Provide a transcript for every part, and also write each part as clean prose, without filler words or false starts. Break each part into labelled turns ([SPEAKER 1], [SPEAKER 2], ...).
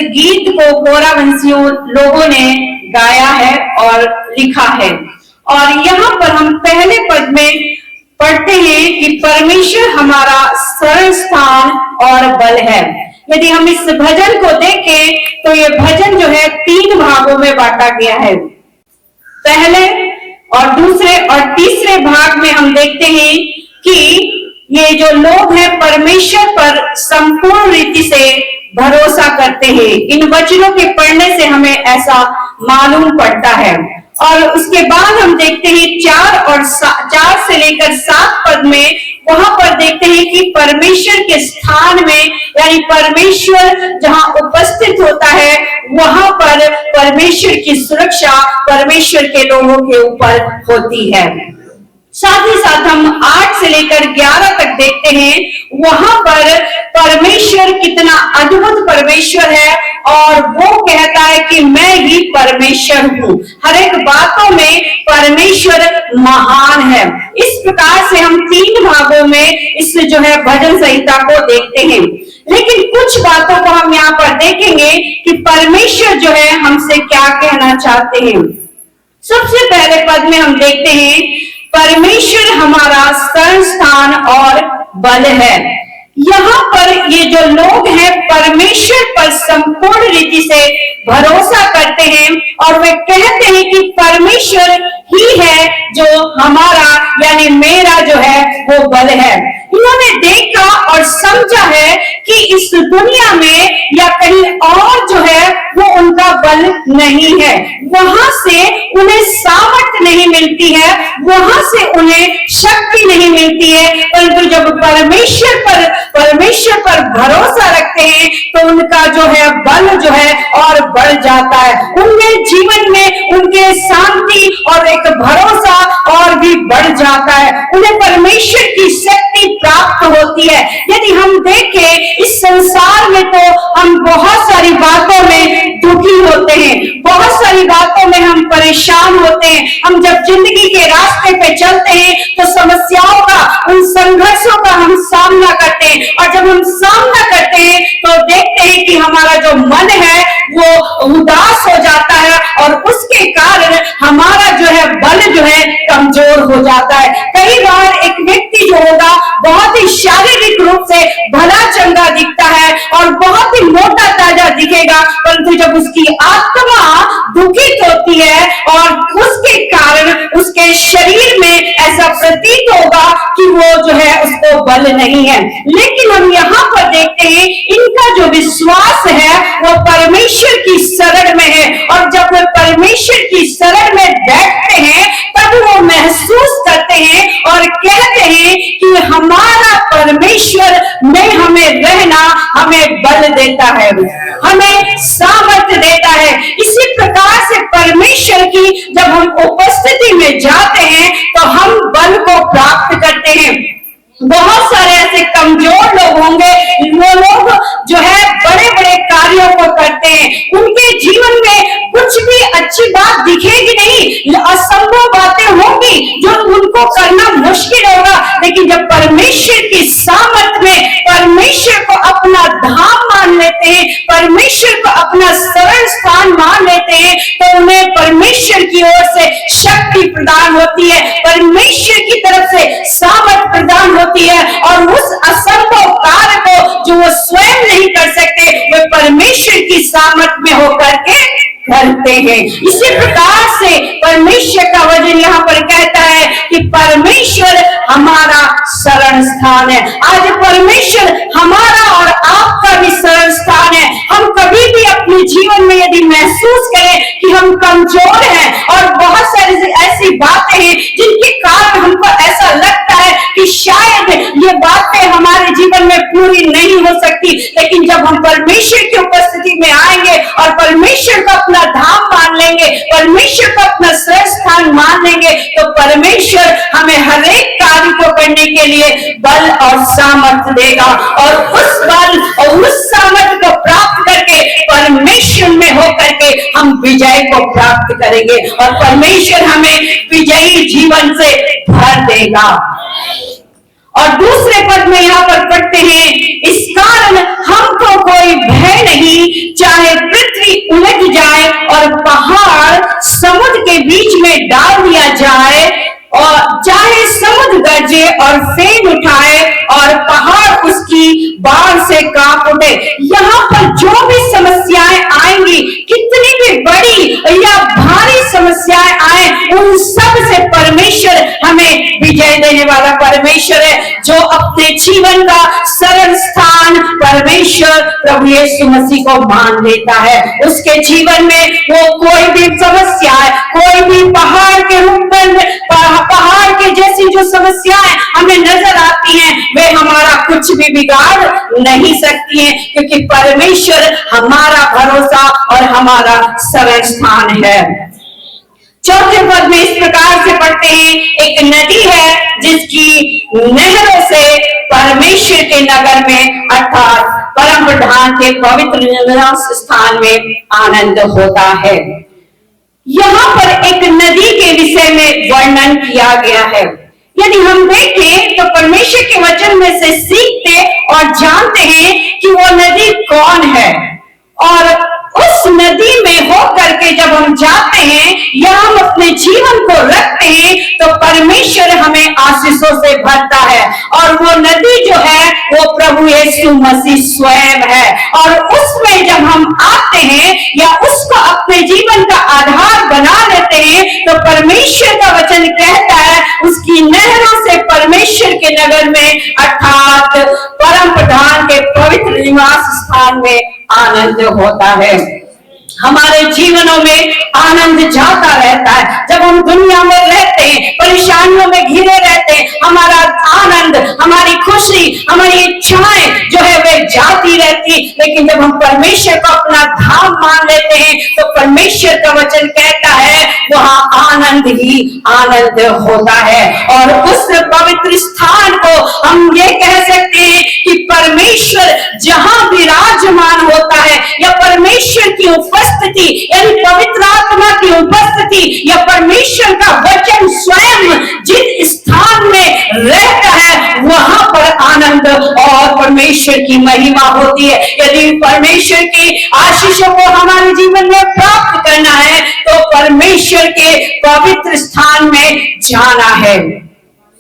[SPEAKER 1] गीत को कोरावंशियों लोगों ने गाया है और लिखा है। और यहाँ पर हम पहले पद में पढ़ते हैं कि परमेश्वर हमारा शरण स्थान और बल है। यदि हम इस भजन को देखें तो ये भजन जो है 3 भागों में बांटा गया है। पहले और दूसरे और तीसरे भाग में हम देखते हैं कि ये जो लोग हैं परमेश्वर पर संपूर्ण रीति से भरोसा करते हैं। इन वचनों के पढ़ने से हमें ऐसा मालूम पड़ता है। और उसके बाद हम देखते हैं 4 से लेकर 7 पद में, वहां पर देखते हैं कि परमेश्वर के स्थान में, यानी परमेश्वर जहां उपस्थित होता है वहां पर परमेश्वर की सुरक्षा परमेश्वर के लोगों के ऊपर होती है। साथ ही साथ हम 8 से लेकर 11 तक देखते हैं, वहां पर परमेश्वर कितना अद्भुत परमेश्वर है और वो कहता है कि मैं ही परमेश्वर हूँ। हर एक बातों में परमेश्वर महान है। इस प्रकार से हम 3 भागों में इस जो है भजन संहिता को देखते हैं। लेकिन कुछ बातों को हम यहाँ पर देखेंगे कि परमेश्वर जो है हमसे क्या कहना चाहते हैं। सबसे पहले पद में हम देखते हैं परमेश्वर हमारा शरण स्थान और बल है। यहाँ पर ये जो लोग हैं परमेश्वर पर संपूर्ण रीति से भरोसा करते हैं और वे कहते हैं कि परमेश्वर ही है जो हमारा यानी मेरा जो है वो बल है। इन्होंने देखा और समझा है कि इस दुनिया में या कहीं और जो है वो उनका बल नहीं है, वहां से उन्हें सामर्थ्य नहीं मिलती है, वहां से उन्हें शक्ति नहीं मिलती है। परंतु जब परमेश्वर पर भरोसा रखते हैं तो उनका जो है बल जो है और बढ़ जाता है। उनके जीवन में उनके शांति और एक भरोसा और भी बढ़ जाता है। उन्हें परमेश्वर की शक्ति प्राप्त होती है। यदि हम देखें इस संसार में तो हम बहुत सारी बातों में दुखी होते हैं, बहुत सारी बातों में हम परेशान होते हैं। हम जब जिंदगी के रास्ते पे चलते हैं तो समस्याओं का, उन संघर्षों का हम सामना करते हैं और जब हम सामना करते हैं तो देखते हैं कि हमारा जो मन है वो उदास हो जाता है और उसके कारण हमारा जो है बल जो है कमजोर हो जाता है। कई बार एक व्यक्ति जो होगा बहुत ही शारीरिक रूप से भला चंगा दिखता है और बहुत ही मोटा ताजा दिखेगा, परंतु जब उसकी आत्मा दुखित होती है और उसके कारण उसके शरीर में ऐसा प्रतीत होगा कि वो जो है उसको बल नहीं है। लेकिन हम यहाँ पर देखते हैं इनका जो विश्वास है वो परमेश्वर की शरण में है और जब वे परमेश्वर की शरण में बैठते हैं तब वो महसूस करते हैं और कहते हैं कि हमारा परमेश्वर में हमें रहना हमें बल देता है, हमें सामर्थ्य देता है। इसी प्रकार से परमेश्वर की जब हम उपस्थिति में जाते हैं तो हम बल को प्राप्त करते हैं। बहुत सारे ऐसे कमजोर लोग होंगे, वो लोग जो है बड़े बड़े कार्यों को करते हैं, उनके जीवन में कुछ भी अच्छी बात दिखेगी नहीं, असंभव बातें होंगी जो उनको करना मुश्किल होगा। लेकिन जब परमेश्वर की सामर्थ में परमेश्वर को अपना धाम मान लेते हैं, परमेश्वर को अपना शरण स्थान मान लेते हैं तो उन्हें परमेश्वर की ओर से शक्ति प्रदान होती है, परमेश्वर की तरफ से सामर्थ प्रदान होती है और उस असंभव कार्य को जो वो स्वयं नहीं कर सकते वे परमेश्वर की सामर्थ में होकर के करते हैं। इसी प्रकार से परमेश्वर का वचन यहाँ पर कहता है कि परमेश्वर हमारा शरण स्थान है। आज परमेश्वर हमारा और आपका भी शरण स्थान है। हम कभी भी अपने जीवन में यदि महसूस करें कि हम कमजोर हैं और बहुत सारी ऐसी बातें हैं जिनके कारण हमको ऐसा लगता है कि शायद ये बातें हमारे जीवन में पूरी नहीं हो सकती, लेकिन जब हम परमेश्वर की उपस्थिति में आएंगे और परमेश्वर को अपना धाम मान लेंगे, परमेश्वर को अपना श्रेष्ठ स्थान मान लेंगे तो परमेश्वर हमें हर एक कार्य को करने के लिए बल और सामर्थ्य देगा और उस बल और उस सामर्थ्य को प्राप्त करके परमेश्वर में होकर के हम विजय को प्राप्त करेंगे और परमेश्वर हमें विजयी जीवन से भर देगा। और दूसरे पद में यहाँ पर पढ़ते हैं, इस कारण हमको कोई भय नहीं, चाहे पृथ्वी उलट जाए और पहाड़ समुद्र के बीच में डाल दिया जाए, और चाहे समुद्र गरजे और फेन उठाए और पहाड़ उसकी बाढ़ से कांप उठे। यहाँ पर जो भी समस्याएं आएंगी, कितनी भी बड़ी या भारी समस्याएं आए, उन सब से परमेश्वर हमें विजय देने वाला परमेश्वर है, जो अपने जीवन का सरल स्थान परमेश्वर प्रभु यीशु मसीह को मान लेता है। उसके जीवन में वो कोई भी समस्या है, कोई भी पहाड़ के रूप में, पहाड़ के जैसी जो समस्याएं हमें नजर आती हैं, वे हमारा कुछ भी बिगाड़ नहीं सकती हैं, क्योंकि परमेश्वर हमारा भरोसा और हमारा सरल स्थान है। चौथे पद में इस प्रकार से पढ़ते हैं, एक नदी है जिसकी नहरों से परमेश्वर के नगर में अर्थात परम प्रधान के पवित्र निवास स्थान में आनंद होता है। यहाँ पर एक नदी के विषय में वर्णन किया गया है। यदि हम देखें तो परमेश्वर के वचन में से सीखते और जानते हैं कि वो नदी कौन है, और उस नदी में होकर के जब हम जाते हैं या हम अपने जीवन को रखते हैं, तो परमेश्वर हमें आशीषों से भरता है। और वो नदी जो है वो प्रभु यीशु मसीह स्वयं है। और उसमें जब हम आते हैं या उसको अपने जीवन का आधार बना लेते हैं, तो परमेश्वर का वचन कहता है, उसकी नहरों से परमेश्वर के नगर में अर्थात परम प्रधान के पवित्र निवास स्थान में आनंद होता है। हमारे जीवनों में आनंद जाता रहता है। जब हम दुनिया में रहते हैं, परेशानियों में घिरे रहते हैं, हमारा आनंद, हमारी खुशी, हमारी इच्छाएं जो है वे जाती रहती। लेकिन जब हम परमेश्वर को अपना धाम मान लेते हैं, तो परमेश्वर का वचन कहता है वहां आनंद ही आनंद होता है। और उस पवित्र स्थान को हम ये कह सकते हैं कि परमेश्वर जहां विराजमान होता है, या परमेश्वर की उपस्थिति यानी पवित्र आत्मा की उपस्थिति या परमेश्वर का वचन स्वयं जिस स्थान में रहता है, वहां पर आनंद और परमेश्वर की महिमा होती है। यदि परमेश्वर की आशीषों को हमारे जीवन में प्राप्त करना है, तो परमेश्वर के पवित्र स्थान में जाना है।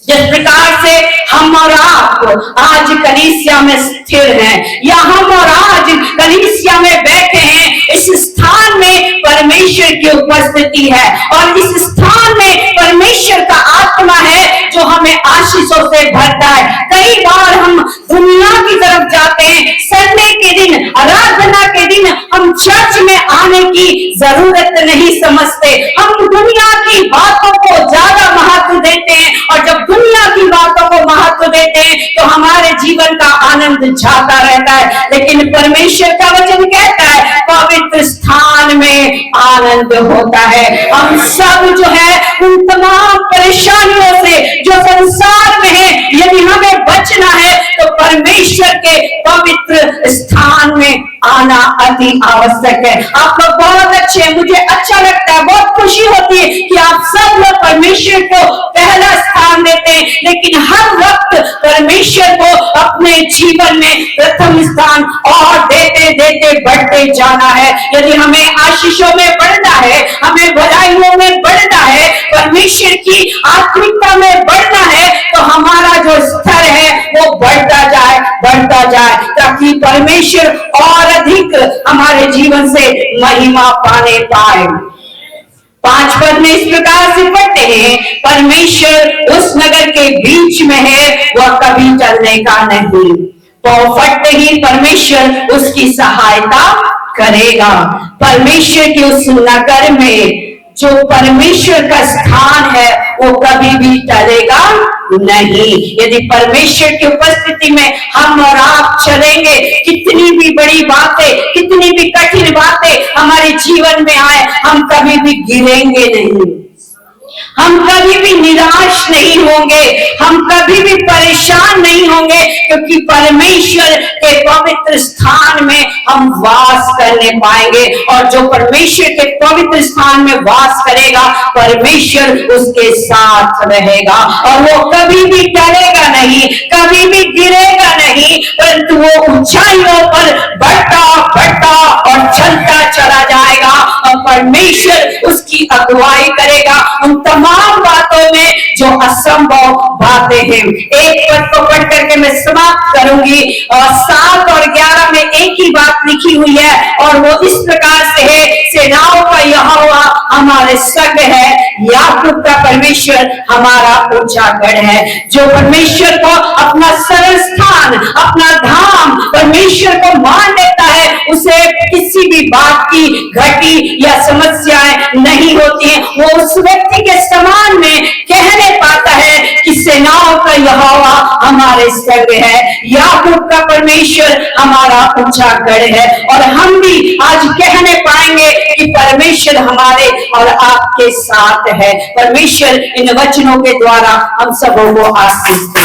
[SPEAKER 1] जिस प्रकार से हम और आप आज कलीसिया में स्थिर हैं, या हम और आज कलीसिया में बैठे हैं, इस स्थान में परमेश्वर की उपस्थिति है, और इस स्थान में परमेश्वर का आत्मा है जो हमें आशीषों से भरता है। कई बार हम दुनिया की तरफ जाते हैं, संडे के दिन, आराधना के दिन हम चर्च में आने की जरूरत नहीं समझते। हम दुनिया की बातों को ज्यादा महत्व देते हैं, और जब दुनिया की बातों को महत्व देते हैं तो हमारे जीवन का आनंद जाता रहता है। लेकिन परमेश्वर का वचन कहता है पवित्र स्थान में आनंद होता है। हम सब जो है उन तमाम परेशानियों से जो संसार में है, यदि हमें बचना है तो परमेश्वर के पवित्र स्थान में आना अति आवश्यक है। आप लोग बहुत अच्छे हैं, मुझे अच्छा लगता है, बहुत खुशी होती है कि आप सब लोग परमेश्वर को पहला स्थान देते हैं। लेकिन हर वक्त परमेश्वर को अपने जीवन में प्रथम स्थान और देते देते बढ़ते जाना है। यदि हमें आशीषों में बढ़ना है, हमें भलाइयों में बढ़ना है, परमेश्वर की आत्मिकता में बढ़ना है, तो हमारा जो स्तर है वो बढ़ता जाए, ताकि परमेश्वर और अधिक हमारे जीवन से महिमा पाने पाए। 5 पद में इस प्रकार से पढ़ते हैं, परमेश्वर उस नगर के बीच में है, वह कभी चलने का नहीं, तो फटते ही परमेश्वर उसकी सहायता करेगा। परमेश्वर के उस नगर में जो परमेश्वर का स्थान है वो कभी भी टलेगा नहीं। यदि परमेश्वर की उपस्थिति में हम और आप चलेंगे, कितनी भी बड़ी बातें, कितनी भी कठिन बातें हमारे जीवन में आए, हम कभी भी गिरेंगे नहीं, हम कभी भी निराश नहीं होंगे, हम कभी भी परेशान नहीं होंगे, क्योंकि परमेश्वर के पवित्र स्थान में हम वास करने पाएंगे। और जो परमेश्वर के पवित्र स्थान में वास करेगा, परमेश्वर उसके साथ रहेगा और वो कभी भी टलेगा नहीं, अगुवाई करेगा उन तमाम बातों में जो असंभव बातें हैं। एक पद को पढ़ करके मैं समाप्त करूंगी। 7 और 11 में एक ही बात लिखी हुई है और वो इस प्रकार से है, सेनाओं का यहोवा हमारे संग है, याकूब का परमेश्वर हमारा ऊंचा गढ़ है। जो परमेश्वर को अपना सरल स्थान, अपना धाम, परमेश्वर को मान लेता है, उसे किसी भी बात की घटी या समस्याएं नहीं होती हैं। वो उस व्यक्ति के समान में कहने पाता है कि सेनाओं का यहोवा हमारे संग है, याकूब का परमेश्वर हमारा ऊंचा गढ़ है। और हम भी आज कहने पाएंगे कि परमेश्वर हमारे और आपके साथ है। परमेश्वर इन वचनों के द्वारा हम सबों को आशीष दे।